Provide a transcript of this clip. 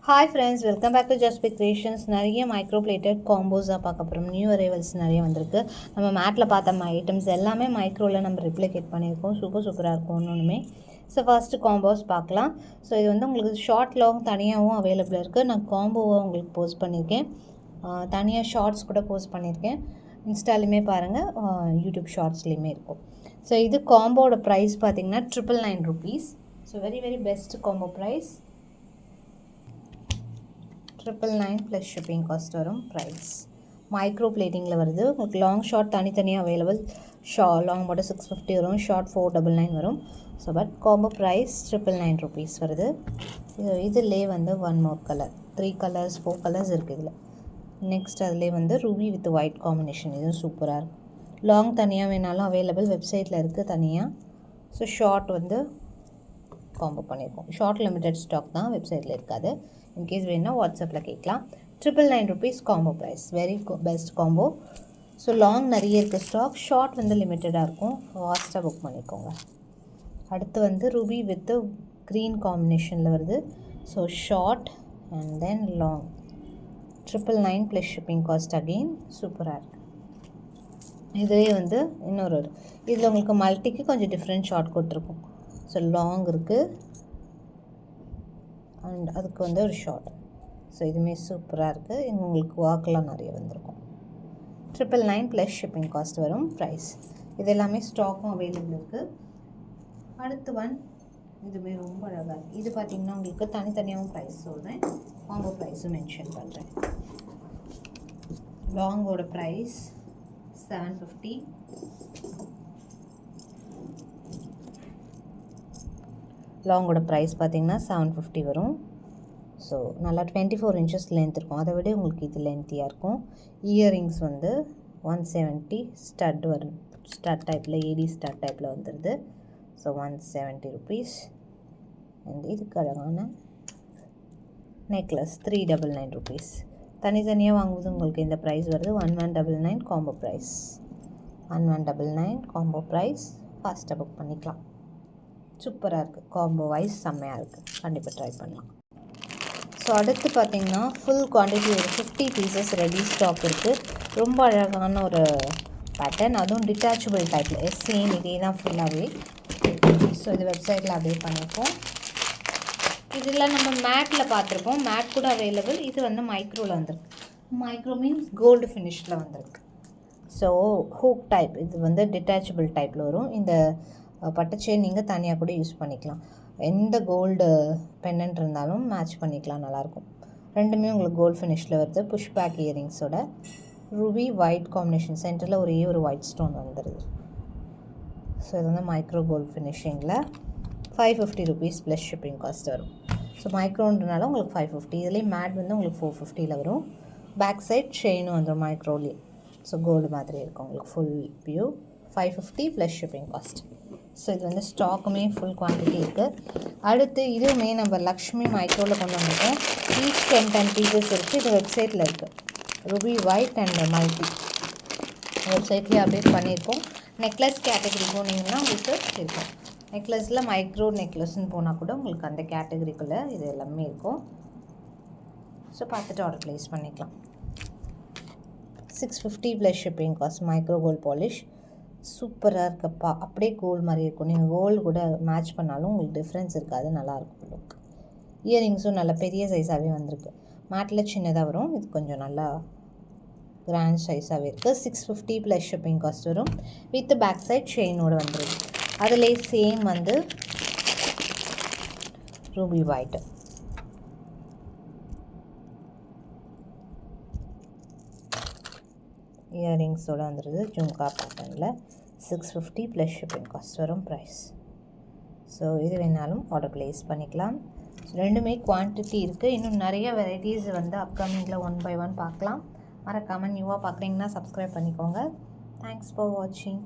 Hi friends, welcome back to just pick creations. நிறைய micro plated காம்போஸாக பார்க்க போகிறோம். நியூ அரைவல்ஸ் நிறைய வந்திருக்கு. நம்ம மேட்டில் பார்த்த ஐட்டம்ஸ் எல்லாமே மைக்ரோவில் நம்ம ரிப்ளிகேட் பண்ணியிருக்கோம். சூப்பராக இருக்கும் ஒன்றுமே. ஸோ ஃபஸ்ட்டு காம்போஸ் பார்க்கலாம். ஸோ இது வந்து உங்களுக்கு ஷார்ட் லாங் தனியாகவும் அவைலபிள் இருக்குது. நான் காம்போவாக உங்களுக்கு போஸ்ட் பண்ணியிருக்கேன். தனியாக ஷார்ட்ஸ் கூட போஸ்ட் பண்ணியிருக்கேன். இன்ஸ்டாலையுமே பாருங்கள், யூடியூப் ஷார்ட்ஸ்லேயுமே இருக்கும். ஸோ இது காம்போட ப்ரைஸ் பார்த்திங்கன்னா 999 rupees. So very best combo price 999 plus shipping cost வரும். ப்ரைஸ் மைக்ரோ பிளேட்டிங்கில் வருது. உங்களுக்கு லாங் ஷார்ட் தனித்தனியாக அவைலபிள். லாங் மட்டும் 650 வரும், ஷார்ட் 499 வரும். So but combo price 999 rupees வருது. இதிலே வந்து one more colour, 3 colors 4 colors இருக்குது இதில். நெக்ஸ்ட் அதிலே வந்து ரூபி வித் ஒயிட் காம்பினேஷன். இதுவும் சூப்பராக இருக்கும். லாங் தனியாக வேணாலும் அவைலபிள், வெப்சைட்டில் இருக்குது தனியாக. ஸோ ஷார்ட் வந்து காம்போ பண்ணியிருக்கோம். ஷார்ட் லிமிடெட் ஸ்டாக் தான், வெப்சைட்டில் இருக்காது. இன்கேஸ் வேணுன்னா வாட்ஸ்அப்பில் கேட்கலாம். 999 rupees combo price. Very best combo. So long நிறைய இருக்குது ஸ்டாக், ஷார்ட் வந்து லிமிட்டடாக இருக்கும். ஃபாஸ்ட்டாக புக் பண்ணிக்கோங்க. அடுத்து வந்து ரூபி வித் க்ரீன் காம்பினேஷனில் வருது. So short and then long 999 plus shipping cost. Again சூப்பராக இருக்குது. இதுவே வந்து இன்னொரு இதில் உங்களுக்கு மல்டிக்கு கொஞ்சம் டிஃப்ரெண்ட் ஷார்ட் கொடுத்துருக்கும். ஸோ லாங் இருக்குது அண்ட் அதுக்கு வந்து ஒரு ஷார்ட். ஸோ இதுவுமே சூப்பராக இருக்குது. இங்கே உங்களுக்கு வாக்கெலாம் நிறைய வந்திருக்கும். 999 ப்ளஸ் ஷிப்பிங் காஸ்ட் வரும். ப்ரைஸ் இது எல்லாமே ஸ்டாக்கும் அவைலபிள் இருக்குது. அடுத்து இதுவுமே ரொம்ப அழகாக இருக்குது. இது பார்த்திங்கன்னா உங்களுக்கு தனித்தனியாகவும் ப்ரைஸ் சொல்கிறேன், காம்போ ப்ரைஸும் மென்ஷன் பண்ணுறேன். லாங்கோட ப்ரைஸ் 750. லாங்கோட ப்ரைஸ் பார்த்திங்கன்னா 750 வரும். ஸோ நல்லா 24 inches லென்த் இருக்கும். அதை விட உங்களுக்கு இது லென்த்தியாக இருக்கும். இயரிங்ஸ் வந்து 170 ஸ்டட் வரும். ஸ்டட் டைப்பில், ஏடி ஸ்டட் டைப்பில் வந்துடுது. So 170 rupees. அண்ட் இதுக்கு அழகான நெக்லஸ் 399 rupees. தனித்தனியாக வாங்குவது உங்களுக்கு இந்த ப்ரைஸ் வருது. 1199 காம்போ ப்ரைஸ். 1199 combo price. ஃபாஸ்ட்டாக புக் பண்ணிக்கலாம். சூப்பராக இருக்குது. காம்போ வைஸ் செம்மையாக இருக்குது. கண்டிப்பாக ட்ரை பண்ணலாம். ஸோ அடுத்து பார்த்திங்கன்னா ஃபுல் குவான்டிட்டி ஒரு 50 pieces ரெடி ஸ்டாக் இருக்குது. ரொம்ப அழகான ஒரு பேட்டர்ன், அதுவும் டிட்டாச்சபிள் டைப்பில். சேம் இதே தான் ஃபுல்லாகவே. ஸோ இது வெப்சைட்டில் அப்டேட் பண்ணியிருக்கோம். இதில் நம்ம மேட்டில் பார்த்துருப்போம், மேட் கூட அவைலபிள். இது வந்து மைக்ரோவில் வந்திருக்கு. மைக்ரோ மீன்ஸ் கோல்டு ஃபினிஷில் வந்திருக்கு. ஸோ ஹூக் டைப், இது வந்து டிட்டாச்சபிள் டைப்பில் வரும். இந்த பட்டுச்செயின் நீங்கள் தனியாக கூட யூஸ் பண்ணிக்கலாம். எந்த கோல்டு பெண்டன்ட் இருந்தாலும் மேட்ச் பண்ணிக்கலாம், நல்லாயிருக்கும். ரெண்டுமே உங்களுக்கு கோல்டு ஃபினிஷில் வருது. புஷ் பேக் இயரிங்ஸோட ரூபி ஒயிட் காம்பினேஷன். சென்டரில் ஒரே ஒரு ஒயிட் ஸ்டோன் வந்துடுது. ஸோ இது வந்து மைக்ரோ கோல்டு ஃபினிஷிங்கில் 550 rupees ப்ளஸ் ஷிப்பிங் காஸ்ட் வரும். ஸோ மைக்ரோன்றனால உங்களுக்கு 550. இதுலேயே மேட் வந்து உங்களுக்கு 450 வரும். பேக் சைட் செயினும் வந்துடும் மைக்ரோலேயே. ஸோ கோல்டு மாதிரி இருக்கும் உங்களுக்கு. Full view 550 plus shipping cost. So இது வந்து ஸ்டாக்குமே ஃபுல் குவான்டிட்டி இருக்குது. அடுத்து இதுவுமே நம்ம லக்ஷ்மி மைக்ரோவில் கொண்டு வந்திருக்கோம். ஈச் 10 pieces இருக்குது. இது வெப்சைட்டில் இருக்குது. ரூபி ஒயிட் அண்ட் மல்டி வெப்சைட்லேயே அப்டேட் பண்ணியிருக்கோம். நெக்லஸ் கேட்டகரி போனீங்கன்னா உங்களுக்கு இருக்கும். நெக்லஸில் மைக்ரோ நெக்லஸ்ன்னு போனால் கூட உங்களுக்கு அந்த கேட்டகரிக்குள்ளே இது எல்லாமே இருக்கும். ஸோ பார்த்துட்டு ஆர்டர் ப்ளேஸ் பண்ணிக்கலாம். 650 plus shipping cost. Micro gold polish சூப்பராக இருக்கப்பா. அப்படியே கோல்டு மாதிரி இருக்கும். நீங்கள் கோல்டு கூட மேட்ச் பண்ணாலும் உங்களுக்கு டிஃப்ரென்ஸ் இருக்காது, நல்லாயிருக்கும் லுக். இயரிங்ஸும் நல்ல பெரிய சைஸாகவே வந்திருக்கு. மேட்டில் சின்னதாக வரும், இது கொஞ்சம் நல்லா கிராண்ட் சைஸாகவே இருக்குது. 650 ப்ளஸ் ஷிப்பிங் காஸ்ட் வரும். வித் பேக் சைட் செயினோடு வந்துருக்கு. அதிலே சேம் வந்து ரூபி ஒயிட். இயரிங்ஸோடு வந்துடுது. ஜும்கா பேட்டர்னில் 650 ப்ளஸ் ஷிப்பிங் காஸ்ட் வரும். ப்ரைஸ். ஸோ இது வேணாலும் ஆர்டர் ப்ளேஸ் பண்ணிக்கலாம். ரெண்டுமே குவான்டிட்டி இருக்குது. இன்னும் நிறைய வெரைட்டிஸ் வந்து அப்கமிங்கில் 1 by 1 பார்க்கலாம். மறக்காமல் நியூவாக பார்க்குறீங்கன்னா சப்ஸ்கிரைப் பண்ணிக்கோங்க. தேங்க்ஸ் ஃபார் வாட்சிங்.